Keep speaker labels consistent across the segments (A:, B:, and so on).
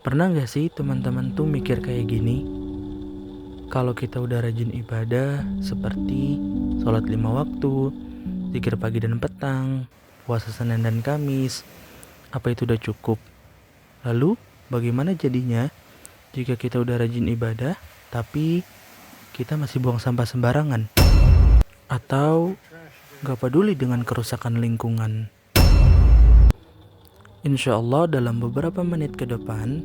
A: Pernah gak sih teman-teman tuh mikir kayak gini? Kalau kita udah rajin ibadah seperti sholat 5 waktu, zikir pagi dan petang, puasa Senin dan Kamis, apa itu udah cukup? Lalu bagaimana jadinya jika kita udah rajin ibadah tapi kita masih buang sampah sembarangan? Atau gak peduli dengan kerusakan lingkungan? Insya Allah dalam beberapa menit ke depan,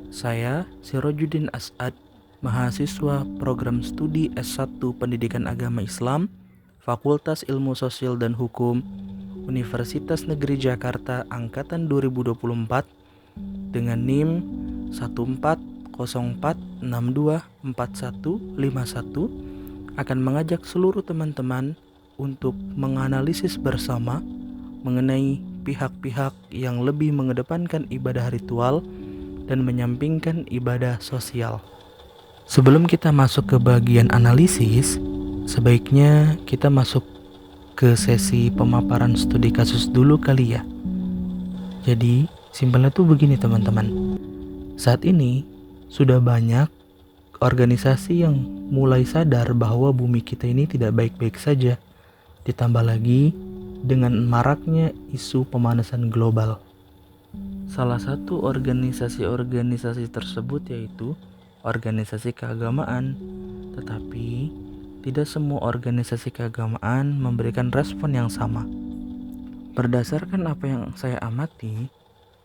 A: saya, Sirojudin As'ad, mahasiswa program studi S1 Pendidikan Agama Islam, Fakultas Ilmu Sosial dan Hukum, Universitas Negeri Jakarta Angkatan 2024, dengan NIM 1404624151, akan mengajak seluruh teman-teman untuk menganalisis bersama mengenai pihak-pihak yang lebih mengedepankan ibadah ritual dan menyampingkan ibadah sosial. Sebelum kita masuk ke bagian analisis, sebaiknya kita masuk ke sesi pemaparan studi kasus dulu kali ya. Jadi, simpelnya tuh begini teman-teman. Saat ini, sudah banyak organisasi yang mulai sadar bahwa bumi kita ini tidak baik-baik saja. Ditambah lagi dengan maraknya isu pemanasan global. Salah satu organisasi tersebut yaitu organisasi keagamaan. Tetapi tidak semua organisasi keagamaan memberikan respon yang sama. Berdasarkan apa yang saya amati,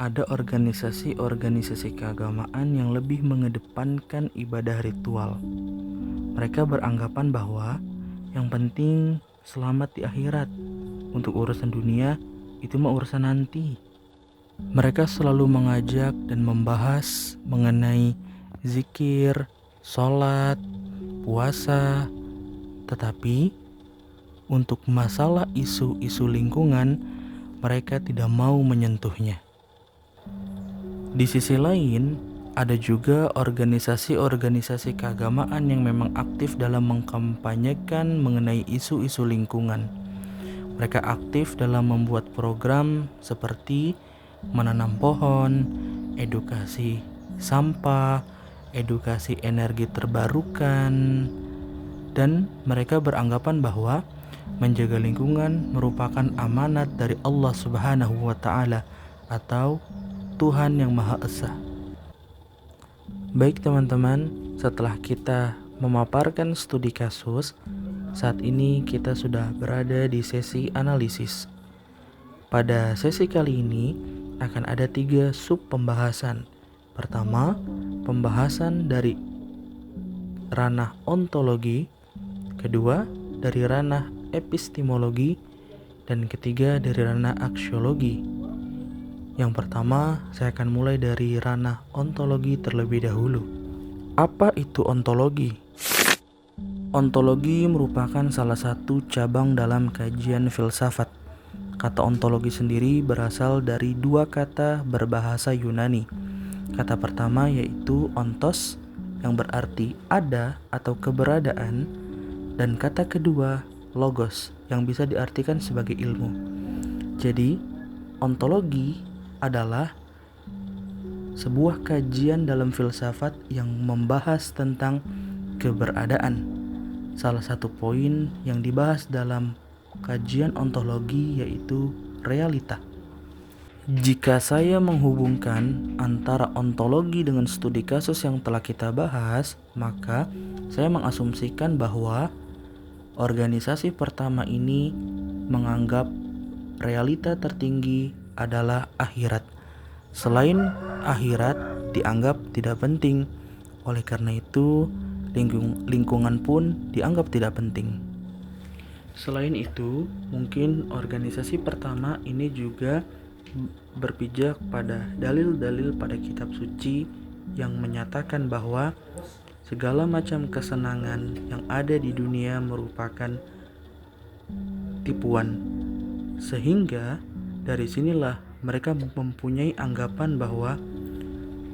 A: ada organisasi keagamaan yang lebih mengedepankan ibadah ritual. Mereka beranggapan bahwa yang penting selamat di akhirat. Untuk urusan dunia, itu mah urusan nanti. Mereka selalu mengajak dan membahas mengenai zikir, sholat, puasa. Tetapi untuk masalah isu-isu lingkungan, mereka tidak mau menyentuhnya. Di sisi lain, ada juga organisasi-organisasi keagamaan yang memang aktif dalam mengkampanyekan mengenai isu-isu lingkungan. Mereka aktif dalam membuat program seperti menanam pohon, edukasi sampah, edukasi energi terbarukan, dan mereka beranggapan bahwa menjaga lingkungan merupakan amanat dari Allah Subhanahu wa Ta'ala atau Tuhan yang Maha Esa. Baik teman-teman, setelah kita memaparkan studi kasus, saat ini kita sudah berada di sesi analisis. Pada sesi kali ini akan ada 3 sub pembahasan. Pertama, pembahasan dari ranah ontologi. Kedua, dari ranah epistemologi. Dan ketiga, dari ranah aksiologi. Yang pertama, saya akan mulai dari ranah ontologi terlebih dahulu. Apa itu ontologi? Ontologi merupakan salah satu cabang dalam kajian filsafat. Kata ontologi sendiri berasal dari 2 kata berbahasa Yunani. Kata pertama yaitu ontos, yang berarti ada atau keberadaan, dan kata kedua logos, yang bisa diartikan sebagai ilmu. Jadi, ontologi adalah sebuah kajian dalam filsafat yang membahas tentang keberadaan. Salah satu poin yang dibahas dalam kajian ontologi yaitu realita. Jika saya menghubungkan antara ontologi dengan studi kasus yang telah kita bahas, maka saya mengasumsikan bahwa organisasi pertama ini menganggap realita tertinggi adalah akhirat. Selain akhirat dianggap tidak penting. Oleh karena itu, lingkungan pun dianggap tidak penting. Selain itu, mungkin organisasi pertama ini juga berpijak pada dalil-dalil pada kitab suci yang menyatakan bahwa segala macam kesenangan yang ada di dunia merupakan tipuan. Sehingga dari sinilah mereka mempunyai anggapan bahwa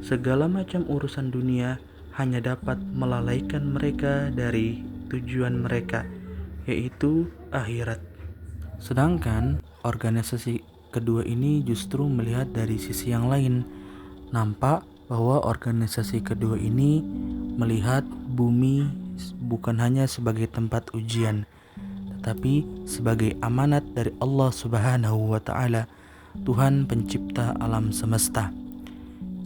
A: segala macam urusan dunia hanya dapat melalaikan mereka dari tujuan mereka, yaitu akhirat. Sedangkan organisasi kedua ini justru melihat dari sisi yang lain. Nampak bahwa organisasi kedua ini melihat bumi bukan hanya sebagai tempat ujian, tetapi sebagai amanat dari Allah Subhanahu wa Ta'ala, Tuhan pencipta alam semesta.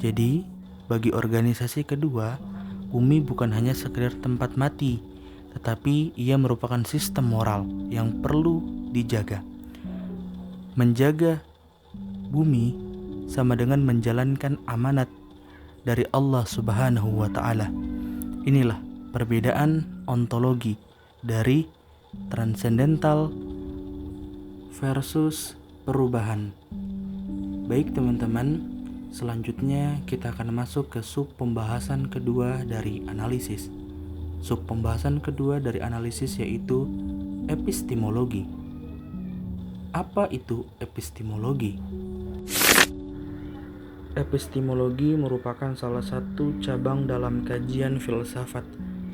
A: Jadi, bagi organisasi kedua, bumi bukan hanya sekedar tempat mati, tetapi ia merupakan sistem moral yang perlu dijaga. Menjaga bumi sama dengan menjalankan amanat dari Allah Subhanahu wa Ta'ala. Inilah perbedaan ontologi dari transendental versus perubahan. Baik teman-teman, selanjutnya kita akan masuk ke sub pembahasan kedua dari analisis. Sub pembahasan kedua dari analisis yaitu epistemologi. Apa itu epistemologi? Epistemologi merupakan salah satu cabang dalam kajian filsafat.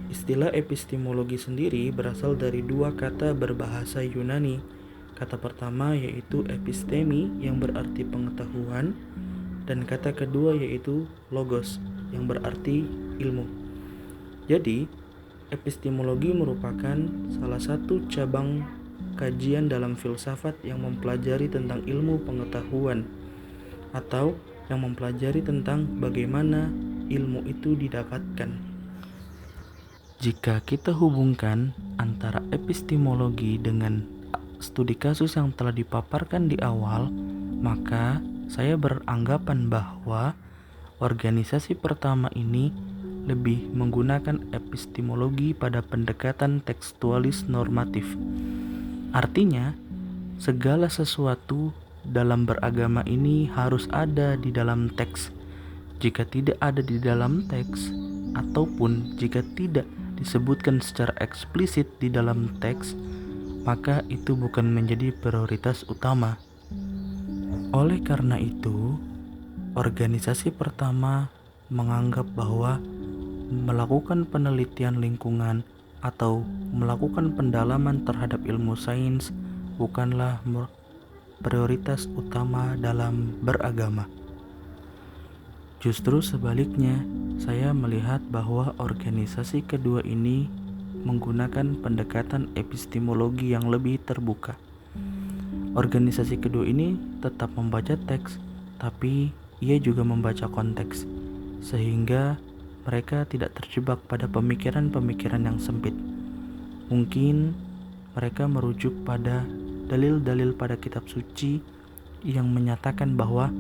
A: Istilah epistemologi sendiri berasal dari dua kata berbahasa Yunani. Kata pertama yaitu epistemi yang berarti pengetahuan, dan kata kedua yaitu logos yang berarti ilmu. Jadi, epistemologi merupakan salah satu cabang kajian dalam filsafat yang mempelajari tentang ilmu pengetahuan atau yang mempelajari tentang bagaimana ilmu itu didapatkan. Jika kita hubungkan antara epistemologi dengan studi kasus yang telah dipaparkan di awal, maka saya beranggapan bahwa organisasi pertama ini lebih menggunakan epistemologi pada pendekatan tekstualis normatif. Artinya, segala sesuatu dalam beragama ini harus ada di dalam teks. Jika tidak ada di dalam teks, ataupun jika tidak disebutkan secara eksplisit di dalam teks, maka itu bukan menjadi prioritas utama. Oleh karena itu, organisasi pertama menganggap bahwa melakukan penelitian lingkungan atau melakukan pendalaman terhadap ilmu sains bukanlah prioritas utama dalam beragama. Justru sebaliknya, saya melihat bahwa organisasi kedua ini menggunakan pendekatan epistemologi yang lebih terbuka. Organisasi kedua ini tetap membaca teks, tapi ia juga membaca konteks, sehingga mereka tidak terjebak pada pemikiran-pemikiran yang sempit. Mungkin mereka merujuk pada dalil-dalil pada kitab suci yang menyatakan bahwa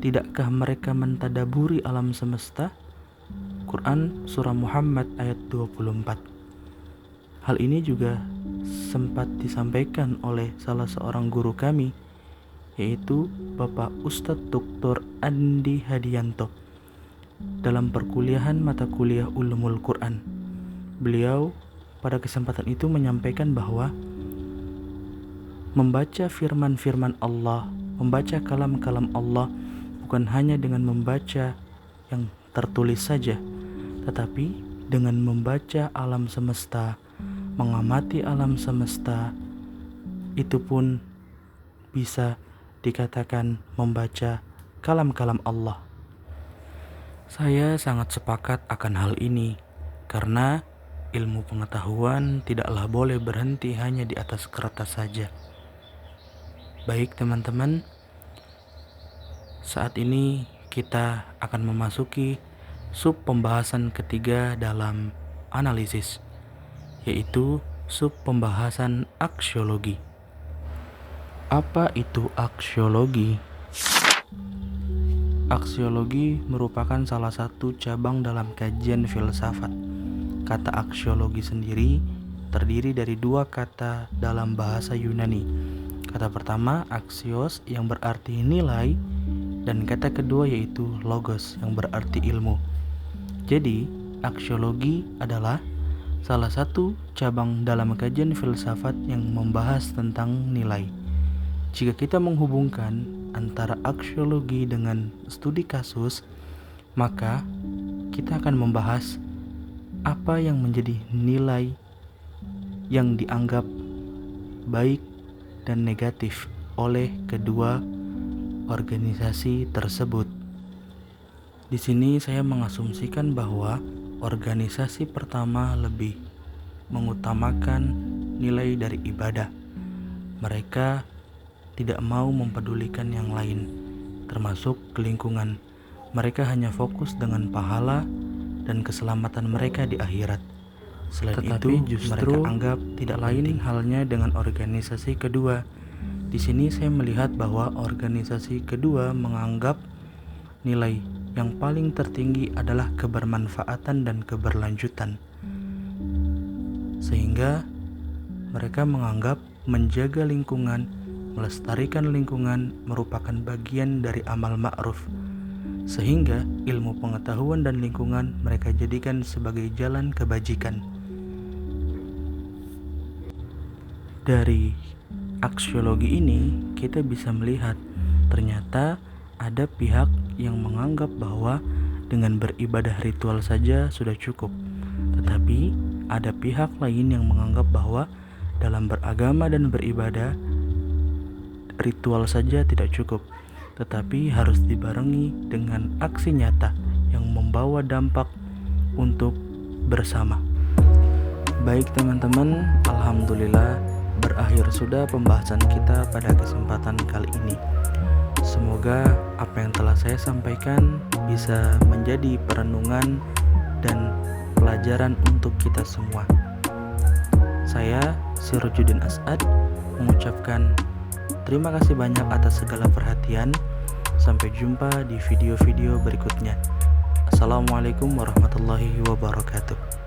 A: tidakkah mereka mentadaburi alam semesta? Quran Surah Muhammad ayat 24. Hal ini juga sempat disampaikan oleh salah seorang guru kami, yaitu Bapak Ustadz Dr. Andi Hadianto, dalam perkuliahan mata kuliah Ulumul Quran. Beliau pada kesempatan itu menyampaikan bahwa membaca firman-firman Allah, membaca kalam-kalam Allah bukan hanya dengan membaca yang tertulis saja, tetapi dengan membaca alam semesta, mengamati alam semesta, itu pun bisa dikatakan membaca kalam-kalam Allah. Saya sangat sepakat akan hal ini, karena ilmu pengetahuan tidaklah boleh berhenti hanya di atas kertas saja. Baik teman-teman, saat ini kita akan memasuki sub pembahasan ketiga dalam analisis, yaitu sub pembahasan aksiologi. Apa itu aksiologi? Aksiologi merupakan salah satu cabang dalam kajian filsafat. Kata aksiologi sendiri terdiri dari dua kata dalam bahasa Yunani. Kata pertama aksios yang berarti nilai, dan kata kedua yaitu logos yang berarti ilmu. Jadi, aksiologi adalah salah satu cabang dalam kajian filsafat yang membahas tentang nilai. Jika kita menghubungkan antara aksiologi dengan studi kasus, maka kita akan membahas apa yang menjadi nilai yang dianggap baik dan negatif oleh kedua organisasi tersebut. Di sini saya mengasumsikan bahwa organisasi pertama lebih mengutamakan nilai dari ibadah. Mereka tidak mau mempedulikan yang lain, termasuk lingkungan. Mereka hanya fokus dengan pahala dan keselamatan mereka di akhirat. Selain itu, justru mereka anggap tidak lain halnya dengan organisasi kedua. Di sini saya melihat bahwa organisasi kedua menganggap nilai yang paling tertinggi adalah kebermanfaatan dan keberlanjutan. Sehingga mereka menganggap menjaga lingkungan, melestarikan lingkungan merupakan bagian dari amal ma'ruf. Sehingga ilmu pengetahuan dan lingkungan mereka jadikan sebagai jalan kebajikan. Dari aksiologi ini kita bisa melihat ternyata ada pihak yang menganggap bahwa dengan beribadah ritual saja sudah cukup. Tetapi ada pihak lain yang menganggap bahwa dalam beragama dan beribadah ritual saja tidak cukup, tetapi harus dibarengi dengan aksi nyata yang membawa dampak untuk bersama. Baik teman-teman, alhamdulillah berakhir sudah pembahasan kita pada kesempatan kali ini. Semoga apa yang telah saya sampaikan bisa menjadi perenungan dan pelajaran untuk kita semua. Saya Sirojudin As'ad mengucapkan terima kasih banyak atas segala perhatian. Sampai jumpa di video-video berikutnya. Assalamualaikum warahmatullahi wabarakatuh.